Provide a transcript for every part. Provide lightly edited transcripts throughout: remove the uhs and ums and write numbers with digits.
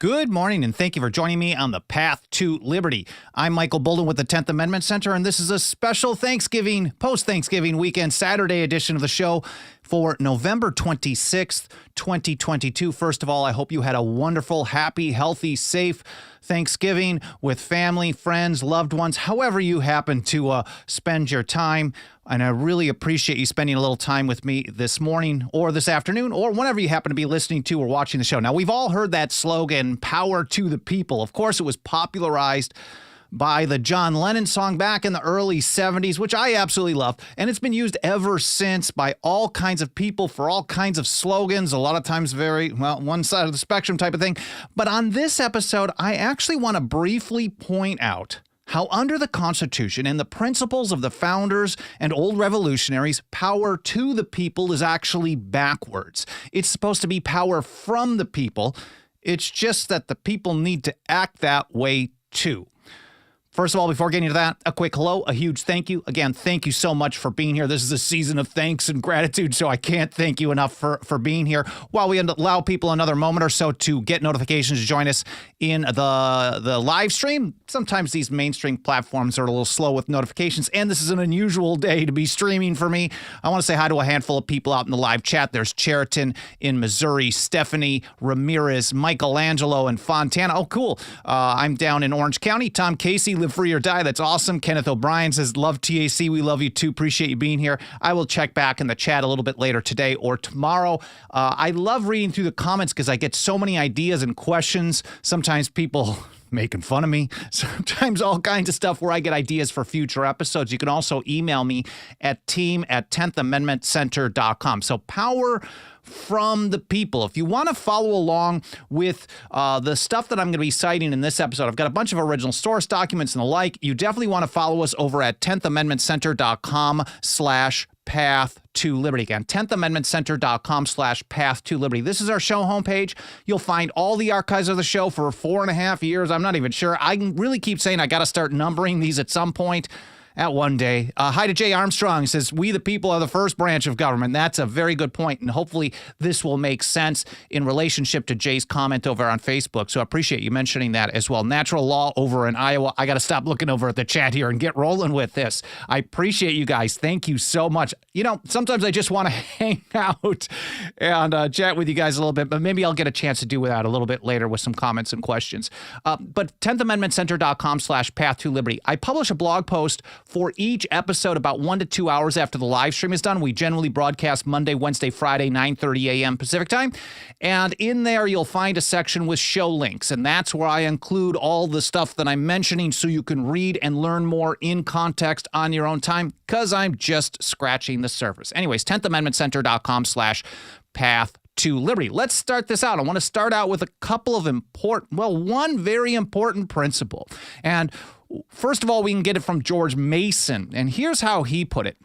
Good morning, and thank you for joining me on the Path to Liberty. I'm Michael Bolden with the 10th Amendment Center, and this is a special post-Thanksgiving weekend, Saturday edition of the show for November 26th, 2022. First of all, I hope you had a wonderful, happy, healthy, safe Thanksgiving with family, friends, loved ones, however you happen to spend your time. And I really appreciate you spending a little time with me this morning or this afternoon or whenever you happen to be listening to or watching the show. Now, we've all heard that slogan, power to the people. Of course, it was popularized by the John Lennon song back in the early 70s, which I absolutely love. And it's been used ever since by all kinds of people for all kinds of slogans, a lot of times very, one side of the spectrum type of thing. But on this episode, I actually want to briefly point out how under the Constitution and the principles of the founders and old revolutionaries, power to the people is actually backwards. It's supposed to be power from the people. It's just that the people need to act that way too. First of all, before getting into that, a quick hello, a huge thank you. Again, thank you so much for being here. This is a season of thanks and gratitude, so I can't thank you enough for being here. While we allow people another moment or so to get notifications to join us in the live stream, sometimes these mainstream platforms are a little slow with notifications, and this is an unusual day to be streaming for me. I want to say hi to a handful of people out in the live chat. There's Cheriton in Missouri, Stephanie, Ramirez, Michelangelo, and Fontana. Oh, cool. I'm down in Orange County. Tom Casey, Live Free or Die. That's awesome. Kenneth O'Brien says, love TAC. We love you too. Appreciate you being here. I will check back in the chat a little bit later today or tomorrow. I love reading through the comments because I get so many ideas and questions. Sometimes people making fun of me, sometimes all kinds of stuff where I get ideas for future episodes. You can also email me at team@10thamendmentcenter.com. So power from the people. If you want to follow along with the stuff that I'm going to be citing in this episode, I've got a bunch of original source documents and the like. You definitely want to follow us over at 10thamendmentcenter.com/path to liberty. Again, 10thamendmentcenter.com/path to liberty. This is our show homepage. You'll find all the archives of the show for 4.5 years. I'm not even sure. I can really keep saying I got to start numbering these at some point. At one day. Hi to Jay Armstrong. He says, we the people are the first branch of government. That's a very good point, and hopefully this will make sense in relationship to Jay's comment over on Facebook. So I appreciate you mentioning that as well. Natural law over in Iowa. I got to stop looking over at the chat here and get rolling with this. I appreciate you guys. Thank you so much. You know, sometimes I just want to hang out and chat with you guys a little bit, but maybe I'll get a chance to do that a little bit later with some comments and questions. But 10thamendmentcenter.com/path to liberty. I publish a blog post for each episode about 1 to 2 hours after the live stream is done. We generally broadcast Monday, Wednesday, Friday, 9:30 a.m. Pacific time. And in there, you'll find a section with show links. And that's where I include all the stuff that I'm mentioning so you can read and learn more in context on your own time, because I'm just scratching the surface. Anyways, 10thamendmentcenter.com/path to liberty. Let's start this out. I want to start out with a couple of one very important principle. And first of all, we can get it from George Mason, and here's how he put it.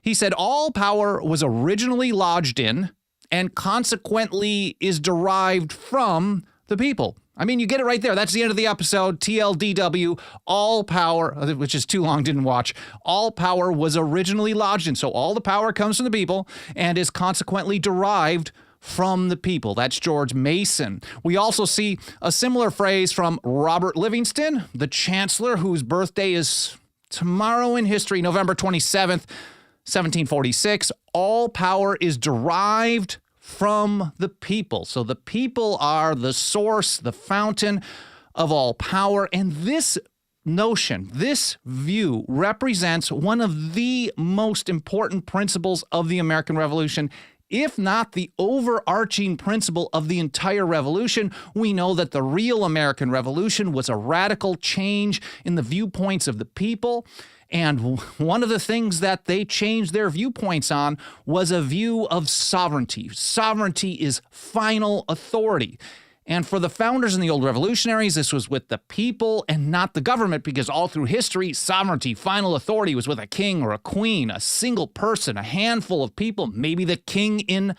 He said, all power was originally lodged in and consequently is derived from the people. I mean, you get it right there. That's the end of the episode. TLDW, all power, which is too long, didn't watch. All power was originally lodged in. So all the power comes from the people and is consequently derived from the people. That's George Mason. We also see a similar phrase from Robert Livingston, the Chancellor, whose birthday is tomorrow in history, November 27th, 1746. All power is derived from the people. So the people are the source, the fountain of all power. And this notion, this view represents one of the most important principles of the American Revolution, if not the overarching principle of the entire revolution. We know that the real American Revolution was a radical change in the viewpoints of the people. And one of the things that they changed their viewpoints on was a view of sovereignty. Sovereignty is final authority. And for the founders and the old revolutionaries, this was with the people and not the government, because all through history, sovereignty, final authority was with a king or a queen, a single person, a handful of people, maybe the king in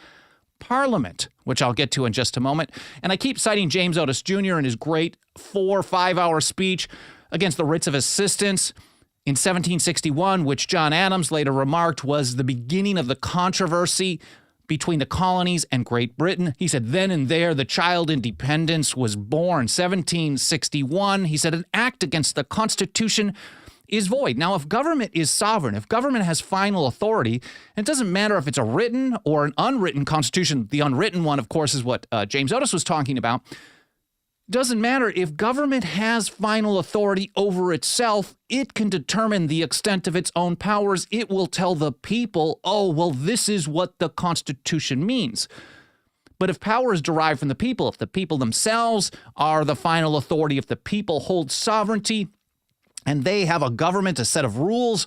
Parliament, which I'll get to in just a moment. And I keep citing James Otis Jr. in his great 4 or 5 hour speech against the writs of assistance in 1761, which John Adams later remarked was the beginning of the controversy between the colonies and Great Britain. He said, then and there, the child independence was born. 1761, he said, an act against the Constitution is void. Now, if government is sovereign, if government has final authority, it doesn't matter if it's a written or an unwritten constitution. The unwritten one, of course, is what James Otis was talking about. Doesn't matter. If government has final authority over itself, it can determine the extent of its own powers. It will tell the people, oh, well, this is what the Constitution means. But if power is derived from the people, if the people themselves are the final authority, if the people hold sovereignty, and they have a government, a set of rules,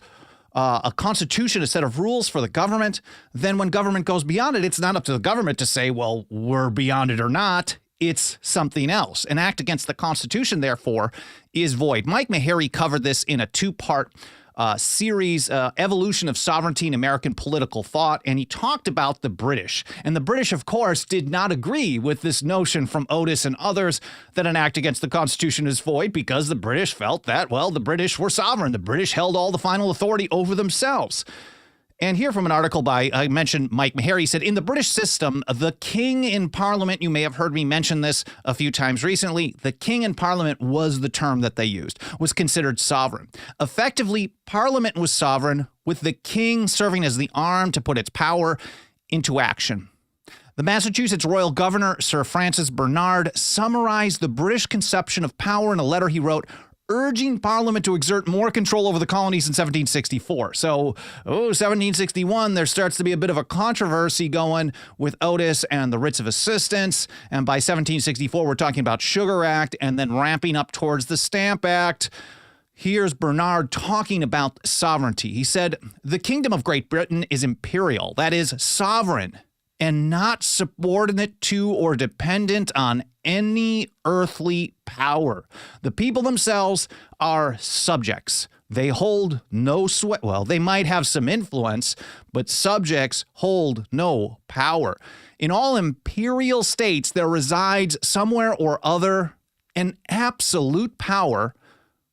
a constitution, a set of rules for the government, then when government goes beyond it, it's not up to the government to say, well, we're beyond it or not. It's something else. An act against the Constitution, therefore, is void. Mike Meharry covered this in a two-part series, Evolution of Sovereignty in American Political Thought, and he talked about the British. And the British, of course, did not agree with this notion from Otis and others that an act against the Constitution is void because the British felt that, well, the British were sovereign. The British held all the final authority over themselves. And here from an article by, I mentioned Mike Meharry, said, in the British system, the king in Parliament, you may have heard me mention this a few times recently, the king in Parliament was the term that they used, was considered sovereign. Effectively, Parliament was sovereign, with the king serving as the arm to put its power into action. The Massachusetts Royal Governor, Sir Francis Bernard, summarized the British conception of power in a letter he wrote, urging Parliament to exert more control over the colonies in 1764. So, 1761, there starts to be a bit of a controversy going with Otis and the writs of assistance. And by 1764, we're talking about Sugar Act and then ramping up towards the Stamp Act. Here's Bernard talking about sovereignty. He said, the Kingdom of Great Britain is imperial, that is, sovereign, and not subordinate to or dependent on any earthly power. The people themselves are subjects. They hold no sway. Well, they might have some influence, but subjects hold no power. In all imperial states, there resides somewhere or other an absolute power,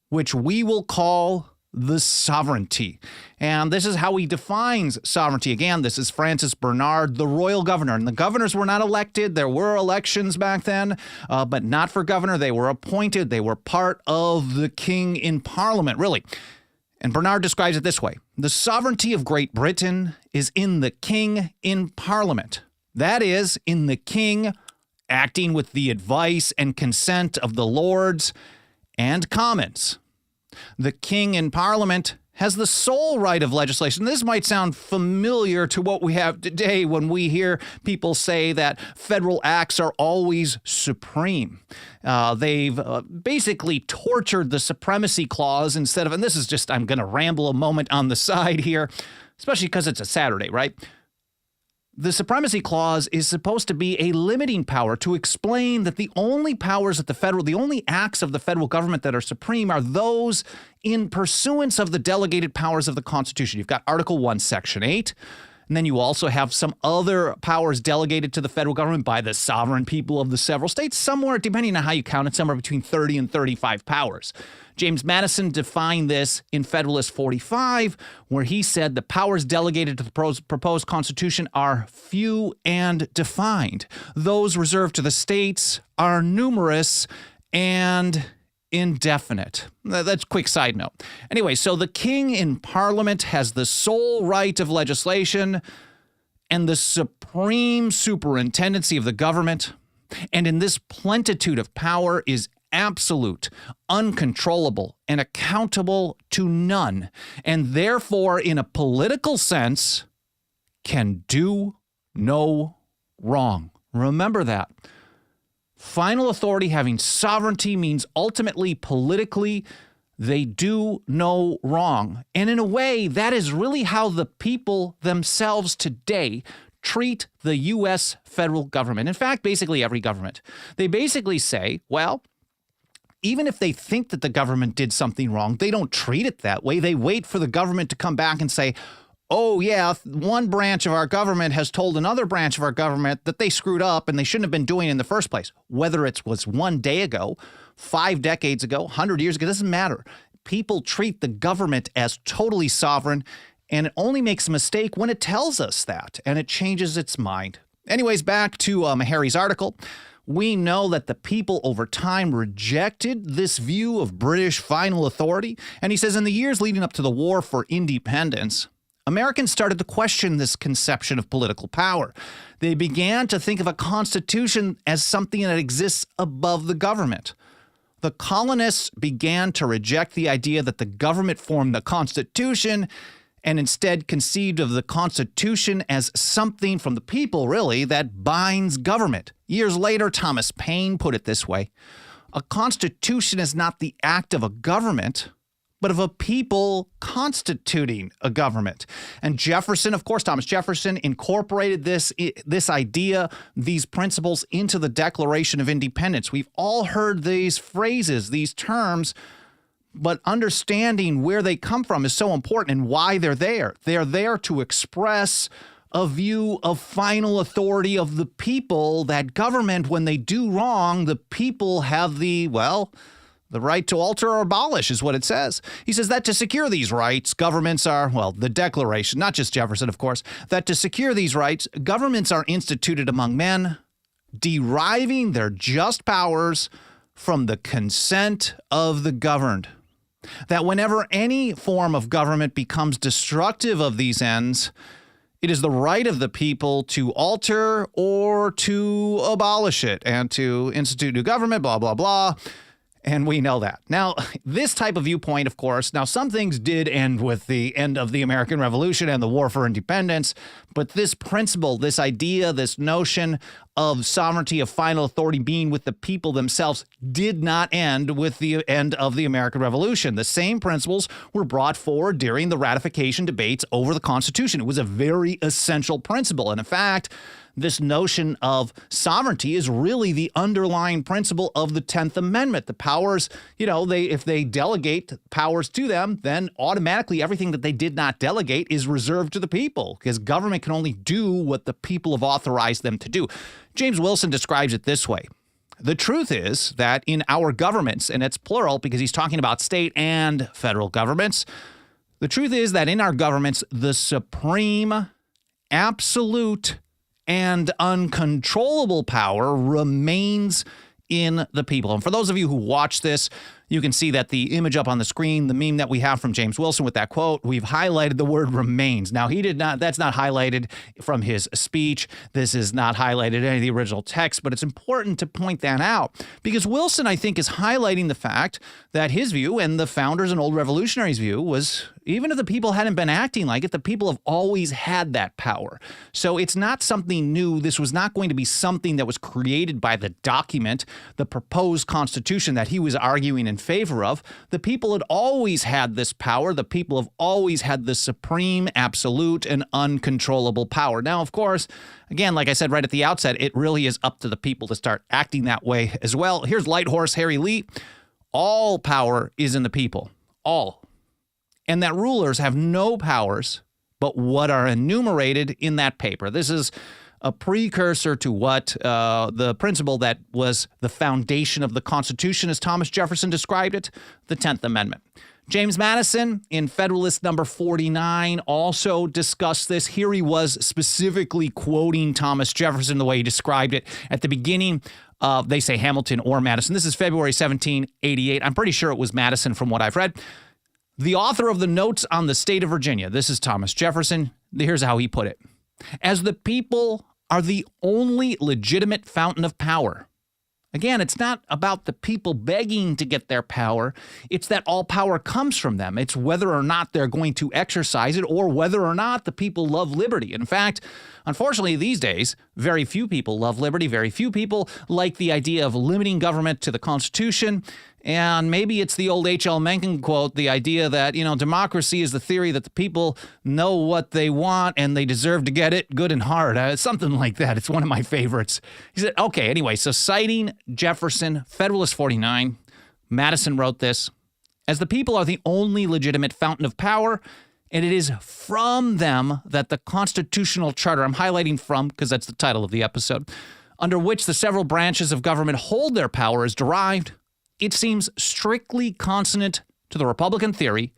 which we will call the sovereignty. And this is how he defines sovereignty. Again, this is Francis Bernard, the royal governor. And the governors were not elected. There were elections back then, but not for governor. They were appointed. They were part of the king in Parliament, really. And Bernard describes it this way. The sovereignty of Great Britain is in the king in Parliament. That is, in the king acting with the advice and consent of the Lords and Commons. The king in Parliament has the sole right of legislation. This might sound familiar to what we have today when we hear people say that federal acts are always supreme. They've basically tortured the supremacy clause instead of, and this is just, I'm going to ramble a moment on the side here, especially because it's a Saturday, right? The supremacy clause is supposed to be a limiting power to explain that the only powers at the only acts of the federal government that are supreme are those in pursuance of the delegated powers of the Constitution. You've got Article 1, Section 8, and then you also have some other powers delegated to the federal government by the sovereign people of the several states, somewhere, depending on how you count it, somewhere between 30 and 35 powers. James Madison defined this in Federalist 45, where he said the powers delegated to the proposed Constitution are few and defined. Those reserved to the states are numerous and indefinite. That's a quick side note. Anyway, so the king in Parliament has the sole right of legislation and the supreme superintendency of the government. And in this plenitude of power is absolute, uncontrollable, and accountable to none, and therefore, in a political sense, can do no wrong. Remember that. Final authority having sovereignty means ultimately, politically, they do no wrong. And in a way, that is really how the people themselves today treat the U.S. federal government. In fact, basically every government. They basically say, well, even if they think that the government did something wrong, they don't treat it that way. They wait for the government to come back and say, oh, yeah, one branch of our government has told another branch of our government that they screwed up and they shouldn't have been doing it in the first place. Whether it was one day ago, 5 decades ago, 100 years ago, it doesn't matter. People treat the government as totally sovereign, And it only makes a mistake when it tells us that, and it changes its mind. Anyways, back to Harry's article. We know that the people over time rejected this view of British final authority. And he says in the years leading up to the War for Independence, Americans started to question this conception of political power. They began to think of a constitution as something that exists above the government. The colonists began to reject the idea that the government formed the Constitution and instead conceived of the Constitution as something from the people, really, that binds government. Years later, Thomas Paine put it this way: a constitution is not the act of a government, but of a people constituting a government. And Jefferson, of course, Thomas Jefferson incorporated this idea, these principles into the Declaration of Independence. We've all heard these phrases, these terms, but understanding where they come from is so important and why they're there. They're there to express a view of final authority of the people, that government, when they do wrong, the people have the right to alter or abolish is what it says. He says that to secure these rights, governments are, the Declaration, not just Jefferson, of course, that to secure these rights, governments are instituted among men, deriving their just powers from the consent of the governed. That whenever any form of government becomes destructive of these ends, it is the right of the people to alter or to abolish it and to institute new government, blah, blah, blah. And we know that. Now, this type of viewpoint, of course, now some things did end with the end of the American Revolution and the War for Independence, but this principle, this idea, this notion of sovereignty, of final authority being with the people themselves did not end with the end of the American Revolution. The same principles were brought forward during the ratification debates over the Constitution. It was a very essential principle. And in fact, this notion of sovereignty is really the underlying principle of the 10th Amendment. The powers, if they delegate powers to them, then automatically everything that they did not delegate is reserved to the people, because government can only do what the people have authorized them to do. James Wilson describes it this way. The truth is that in our governments, and it's plural because he's talking about state and federal governments, the truth is that in our governments, the supreme, absolute, and uncontrollable power remains in the people. And for those of you who watch this, you can see that the image up on the screen, the meme that we have from James Wilson with that quote, we've highlighted the word remains. Now, that's not highlighted from his speech. This is not highlighted in any of the original text, but it's important to point that out because Wilson, I think, is highlighting the fact that his view and the founders and old revolutionaries' view was, even if the people hadn't been acting like it, the people have always had that power. So it's not something new. This was not going to be something that was created by the document, the proposed Constitution that he was arguing in favor of. The people had always had this power. The people have always had the supreme, absolute, and uncontrollable power. Now, of course, again, like I said right at the outset, it really is up to the people to start acting that way as well. Here's Light Horse Harry Lee. All power is in the people. All. And that rulers have no powers but what are enumerated in that paper. This is a precursor to what the principle that was the foundation of the Constitution, as Thomas Jefferson described it, the 10th Amendment. James Madison, in Federalist number 49, also discussed this. Here he was specifically quoting Thomas Jefferson the way he described it. At the beginning, they say Hamilton or Madison. This is February 1788. I'm pretty sure it was Madison from what I've read. The author of the Notes on the State of Virginia, this is Thomas Jefferson. Here's how he put it. As the people are the only legitimate fountain of power. Again, it's not about the people begging to get their power. It's that all power comes from them. It's whether or not they're going to exercise it or whether or not the people love liberty. In fact, unfortunately, these days, very few people love liberty. Very few people like the idea of limiting government to the Constitution. And maybe it's the old H.L. Mencken quote, the idea that, democracy is the theory that the people know what they want and they deserve to get it good and hard. Something like that. It's one of my favorites. He said, okay, anyway, so citing Jefferson, Federalist 49, Madison wrote this, as the people are the only legitimate fountain of power, and it is from them that the constitutional charter, I'm highlighting from because that's the title of the episode, under which the several branches of government hold their power is derived. It seems strictly consonant to the Republican theory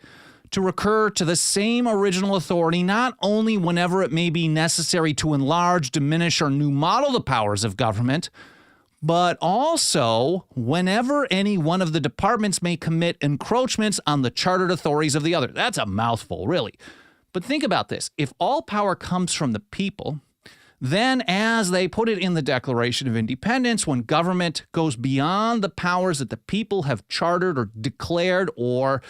to recur to the same original authority, not only whenever it may be necessary to enlarge, diminish, or new model the powers of government, but also whenever any one of the departments may commit encroachments on the chartered authorities of the other. That's a mouthful, really. But think about this. If all power comes from the people, then, as they put it in the Declaration of Independence, when government goes beyond the powers that the people have chartered or declared or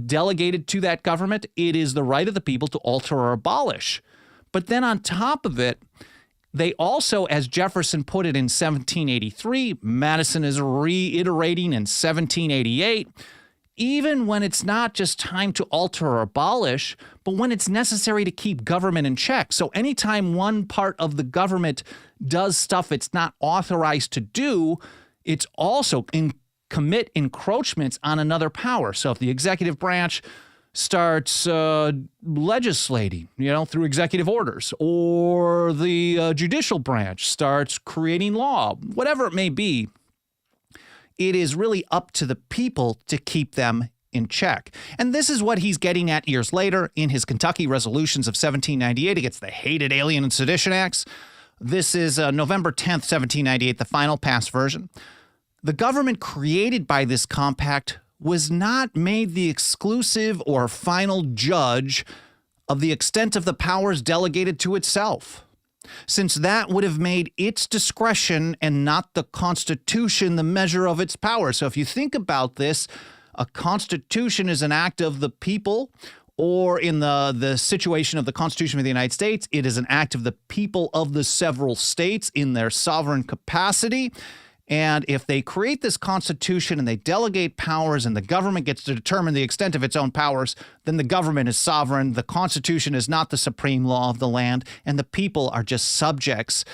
delegated to that government, it is the right of the people to alter or abolish. But then on top of it, they also, as Jefferson put it in 1783, Madison is reiterating in 1788, even when it's not just time to alter or abolish, but when it's necessary to keep government in check. So anytime one part of the government does stuff it's not authorized to do, it's also commit encroachments on another power. So if the executive branch starts legislating, through executive orders, or the judicial branch starts creating law, whatever it may be, it is really up to the people to keep them in check. And this is what he's getting at years later in his Kentucky resolutions of 1798 against the hated Alien and Sedition Acts. This is November 10th, 1798, the final passed version. The government created by this compact was not made the exclusive or final judge of the extent of the powers delegated to itself, since that would have made its discretion and not the Constitution the measure of its power. So if you think about this, a Constitution is an act of the people, or in the situation of the Constitution of the United States, it is an act of the people of the several states in their sovereign capacity. And if they create this Constitution and they delegate powers and the government gets to determine the extent of its own powers, then the government is sovereign. The Constitution is not the supreme law of the land, and the people are just subjects,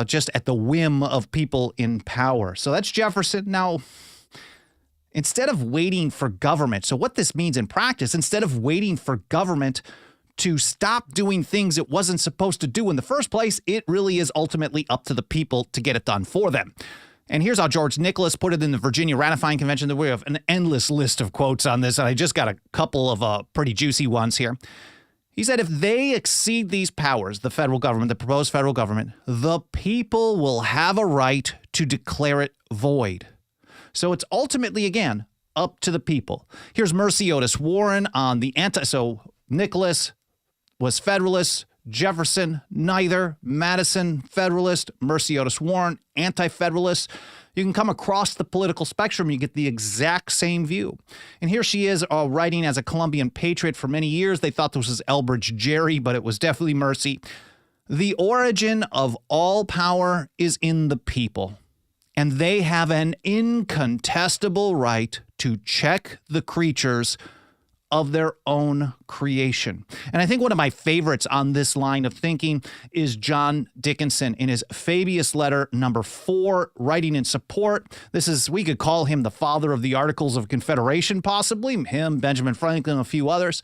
just at the whim of people in power. So that's Jefferson. Now, instead of waiting for government, so what this means in practice, instead of waiting for government to stop doing things it wasn't supposed to do in the first place, it really is ultimately up to the people to get it done for them. And here's how George Nicholas put it in the Virginia Ratifying Convention. We have an endless list of quotes on this, and I just got a couple of pretty juicy ones here. He said, if they exceed these powers, the federal government, the proposed federal government, the people will have a right to declare it void. So it's ultimately, again, up to the people. Here's Mercy Otis Warren on the so Nicholas was Federalist, Jefferson, neither, Madison, Federalist, Mercy Otis Warren, anti-Federalist. You can come across the political spectrum, you get the exact same view. And here she is writing as a Columbian patriot for many years. They thought this was Elbridge Gerry, but it was definitely Mercy. The origin of all power is in the people, and they have an incontestable right to check the creatures of their own creation. And I think one of my favorites on this line of thinking is John Dickinson in his Fabius letter number 4, writing in support. We could call him the father of the Articles of Confederation, possibly. Him, Benjamin Franklin, a few others.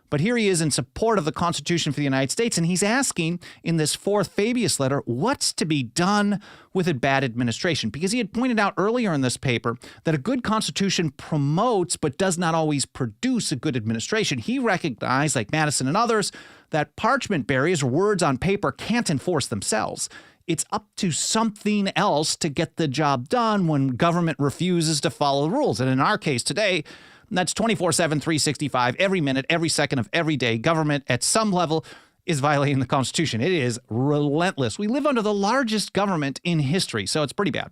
But here he is in support of the Constitution for the United States, and he's asking in this 4th Fabius letter, what's to be done with a bad administration? Because he had pointed out earlier in this paper that a good Constitution promotes but does not always produce a good administration. He recognized, like Madison and others, that parchment barriers, words on paper, can't enforce themselves. It's up to something else to get the job done when government refuses to follow the rules. And in our case today, that's 24/7, 365, every minute, every second of every day. Government at some level is violating the Constitution. It is relentless. We live under the largest government in history, so it's pretty bad.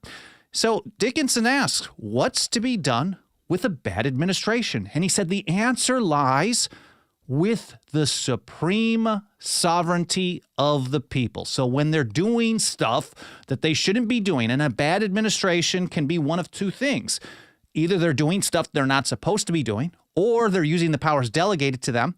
So Dickinson asks, what's to be done with a bad administration? And he said the answer lies with the supreme sovereignty of the people. So when they're doing stuff that they shouldn't be doing, and a bad administration can be one of two things. Either they're doing stuff they're not supposed to be doing, or they're using the powers delegated to them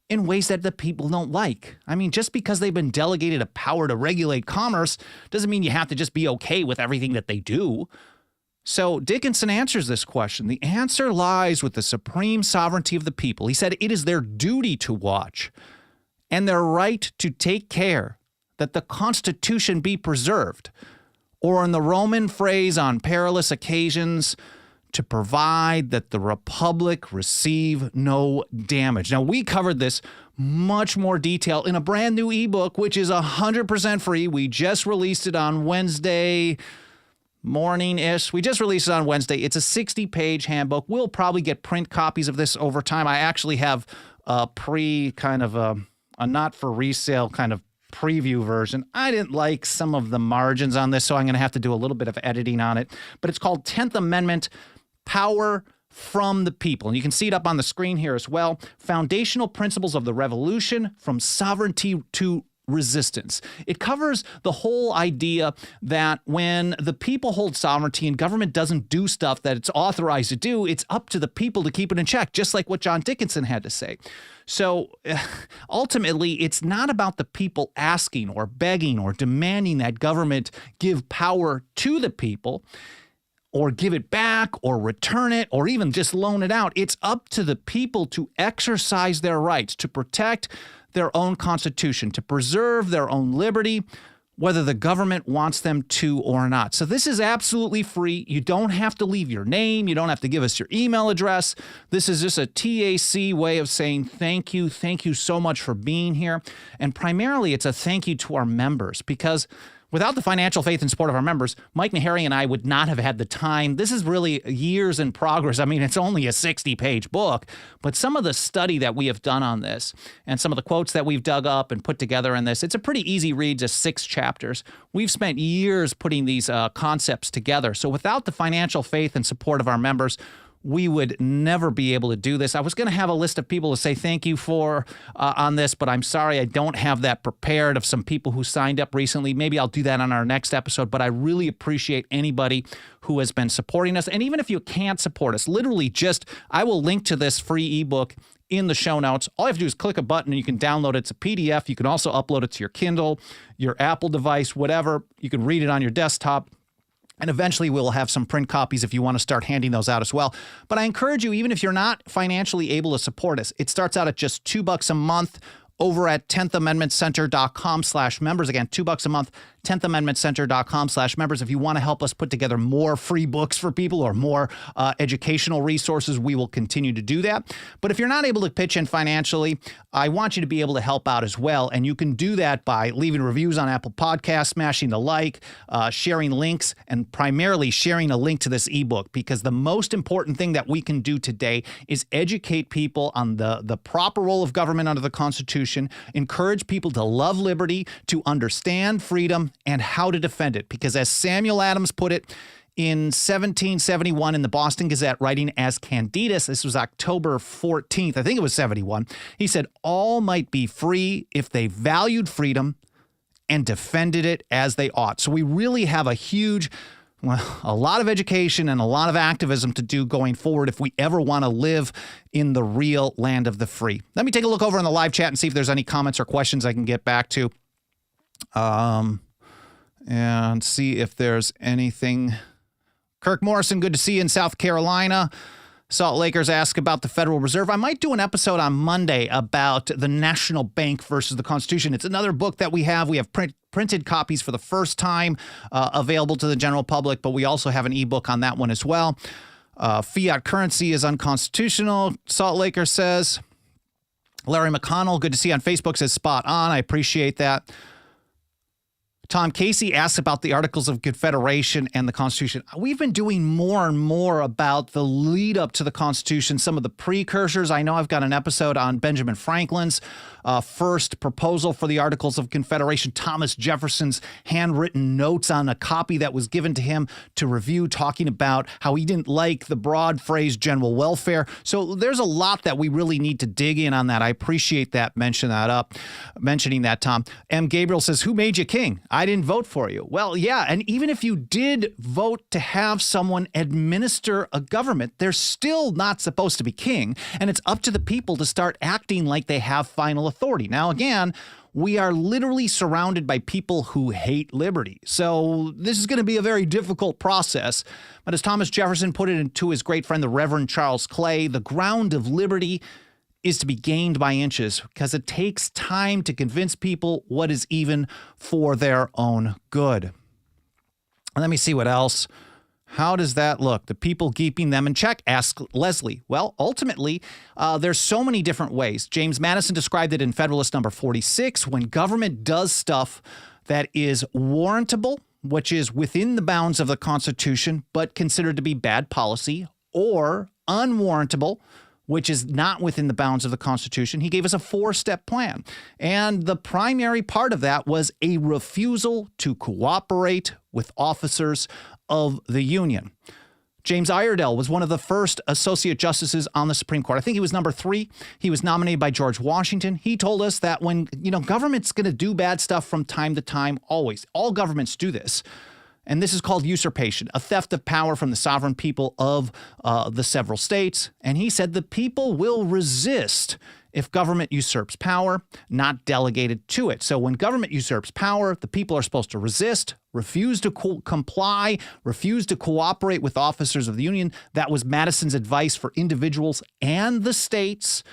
in ways that the people don't like. I mean, just because they've been delegated a power to regulate commerce doesn't mean you have to just be okay with everything that they do. So Dickinson answers this question. The answer lies with the supreme sovereignty of the people. He said it is their duty to watch and their right to take care that the Constitution be preserved, or in the Roman phrase on perilous occasions, to provide that the republic receive no damage. Now, we covered this much more detail in a brand new ebook, which is 100% free. We just released it on Wednesday morning-ish. We just released it on Wednesday. It's a 60-page handbook. We'll probably get print copies of this over time. I actually have a a not-for-resale kind of preview version. I didn't like some of the margins on this, so I'm going to have to do a little bit of editing on it. But it's called 10th Amendment, Power from the People. And you can see it up on the screen here as well. Foundational Principles of the Revolution, from Sovereignty to Resistance. It covers the whole idea that when the people hold sovereignty and government doesn't do stuff that it's authorized to do, it's up to the people to keep it in check, just like what John Dickinson had to say. So ultimately, it's not about the people asking or begging or demanding that government give power to the people, or give it back, or return it, or even just loan it out. It's up to the people to exercise their rights, to protect their own constitution, to preserve their own liberty, whether the government wants them to or not. So this is absolutely free. You don't have to leave your name. You don't have to give us your email address. This is just a TAC way of saying thank you. Thank you so much for being here. And primarily, it's a thank you to our members, because without the financial faith and support of our members, Mike Meharry and I would not have had the time. This is really years in progress. I mean, it's only a 60-page book, but some of the study that we have done on this and some of the quotes that we've dug up and put together in this, it's a pretty easy read, just 6 chapters. We've spent years putting these concepts together. So without the financial faith and support of our members, we would never be able to do this. I was going to have a list of people to say thank you for on this, but I'm sorry I don't have that prepared of some people who signed up recently. Maybe I'll do that on our next episode, but I really appreciate anybody who has been supporting us. And even if you can't support us, literally just, I will link to this free ebook in the show notes. All you have to do is click a button and you can download it. It's a PDF. You can also upload it to your Kindle, your Apple device, whatever. You can read it on your desktop. And eventually we'll have some print copies if you want to start handing those out as well. But I encourage you, even if you're not financially able to support us, it starts out at just $2 a month over at 10thamendmentcenter.com/members. Again, $2 a month, 10thamendmentcenter.com/members. If you want to help us put together more free books for people or more educational resources, we will continue to do that. But if you're not able to pitch in financially, I want you to be able to help out as well. And you can do that by leaving reviews on Apple Podcasts, smashing the like, sharing links, and primarily sharing a link to this ebook, because the most important thing that we can do today is educate people on the proper role of government under the Constitution, encourage people to love liberty, to understand freedom, and how to defend it. Because as Samuel Adams put it in 1771 in the Boston Gazette, writing as Candidus, this was October 14th, I think it was 71, he said, all might be free if they valued freedom and defended it as they ought. So we really have a lot of education and a lot of activism to do going forward if we ever want to live in the real land of the free. Let me take a look over in the live chat and see if there's any comments or questions I can get back to. And see if there's anything. Kirk Morrison, good to see you in South Carolina. Salt Lakers ask about the Federal Reserve. I might do an episode on Monday about the National Bank versus the Constitution. It's another book that we have. We have printed copies for the first time available to the general public, but we also have an ebook on that one as well. Fiat currency is unconstitutional, Salt Laker says. Larry McConnell, good to see you on Facebook, says spot on. I appreciate that. Tom Casey asks about the Articles of Confederation and the Constitution. We've been doing more and more about the lead up to the Constitution, some of the precursors. I know I've got an episode on Benjamin Franklin's first proposal for the Articles of Confederation, Thomas Jefferson's handwritten notes on a copy that was given to him to review, talking about how he didn't like the broad phrase general welfare. So there's a lot that we really need to dig in on that. I appreciate that, mentioning that, Tom. M. Gabriel says, who made you king? I didn't vote for you. Well, yeah, and even if you did vote to have someone administer a government, they're still not supposed to be king, and it's up to the people to start acting like they have final authority. Now, again, we are literally surrounded by people who hate liberty, so this is going to be a very difficult process. But as Thomas Jefferson put it to his great friend, the Reverend Charles Clay, the ground of liberty is to be gained by inches, because it takes time to convince people what is even for their own good. Let me see what else. How does that look? The people keeping them in check? Asked Leslie. Well, ultimately, there's so many different ways. James Madison described it in Federalist number 46. When government does stuff that is warrantable, which is within the bounds of the Constitution, but considered to be bad policy, or unwarrantable, which is not within the bounds of the Constitution, he gave us a 4-step plan. And the primary part of that was a refusal to cooperate with officers of the Union. James Iredell was one of the first associate justices on the Supreme Court. I think he was number 3. He was nominated by George Washington. He told us that when, government's going to do bad stuff from time to time, always. All governments do this. And this is called usurpation, a theft of power from the sovereign people of the several states. And he said the people will resist if government usurps power, not delegated to it. So when government usurps power, the people are supposed to resist, refuse to comply, refuse to cooperate with officers of the Union. That was Madison's advice for individuals and the states,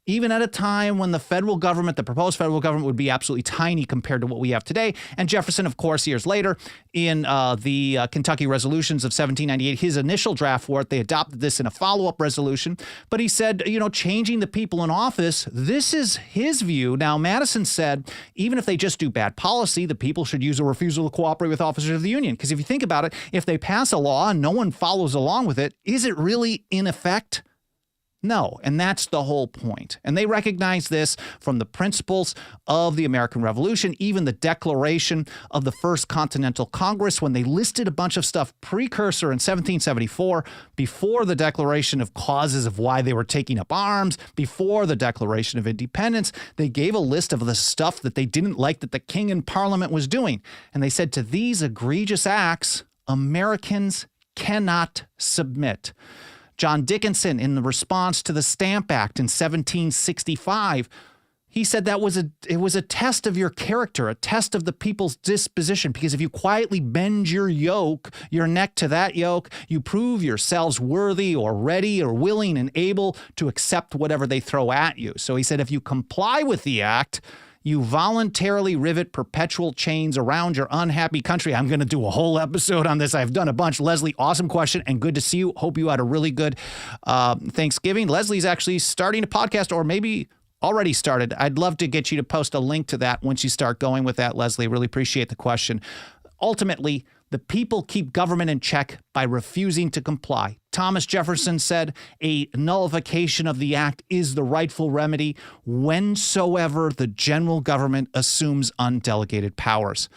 even at a time when the federal government, the proposed federal government, would be absolutely tiny compared to what we have today. And Jefferson, of course, years later, in the Kentucky Resolutions of 1798, his initial draft for it, they adopted this in a follow-up resolution. But he said, changing the people in office, this is his view. Now, Madison said, even if they just do bad policy, the people should use a refusal to cooperate with officers of the Union. Because if you think about it, if they pass a law and no one follows along with it, is it really in effect? No, and that's the whole point. And they recognize this from the principles of the American Revolution, even the Declaration of the First Continental Congress, when they listed a bunch of stuff precursor in 1774, before the declaration of causes of why they were taking up arms, before the Declaration of Independence. They gave a list of the stuff that they didn't like that the king and parliament was doing. And they said to these egregious acts, Americans cannot submit. John Dickinson, in the response to the Stamp Act in 1765, he said that it was a test of your character, a test of the people's disposition, because if you quietly bend your neck to that yoke, you prove yourselves worthy or ready or willing and able to accept whatever they throw at you. So he said, if you comply with the act, you voluntarily rivet perpetual chains around your unhappy country. I'm going to do a whole episode on this. I've done a bunch. Leslie, awesome question and good to see you. Hope you had a really good Thanksgiving. Leslie's actually starting a podcast, or maybe already started. I'd love to get you to post a link to that once you start going with that, Leslie. Really appreciate the question. Ultimately, the people keep government in check by refusing to comply. Thomas Jefferson said a nullification of the act is the rightful remedy whensoever the general government assumes undelegated powers.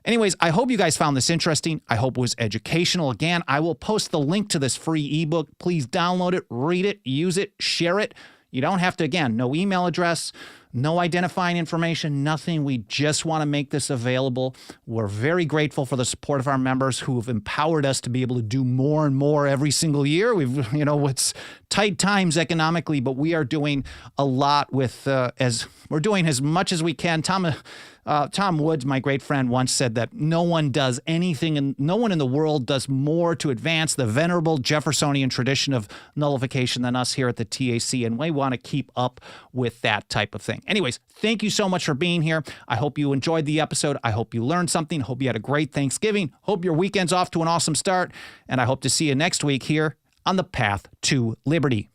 Anyways, I hope you guys found this interesting. I hope it was educational. Again, I will post the link to this free ebook. Please download it, read it, use it, share it. You don't have to, again, no email address, no identifying information, nothing. We just want to make this available. We're very grateful for the support of our members who have empowered us to be able to do more and more every single year. It's tight times economically, but we are doing a lot with, we're doing as much as we can. Tom Woods, my great friend, once said that no one does anything and no one in the world does more to advance the venerable Jeffersonian tradition of nullification than us here at the TAC, and we want to keep up with that type of thing. Anyways, thank you so much for being here. I hope you enjoyed the episode. I hope you learned something. Hope you had a great Thanksgiving. Hope your weekend's off to an awesome start, and I hope to see you next week here on the Path to Liberty.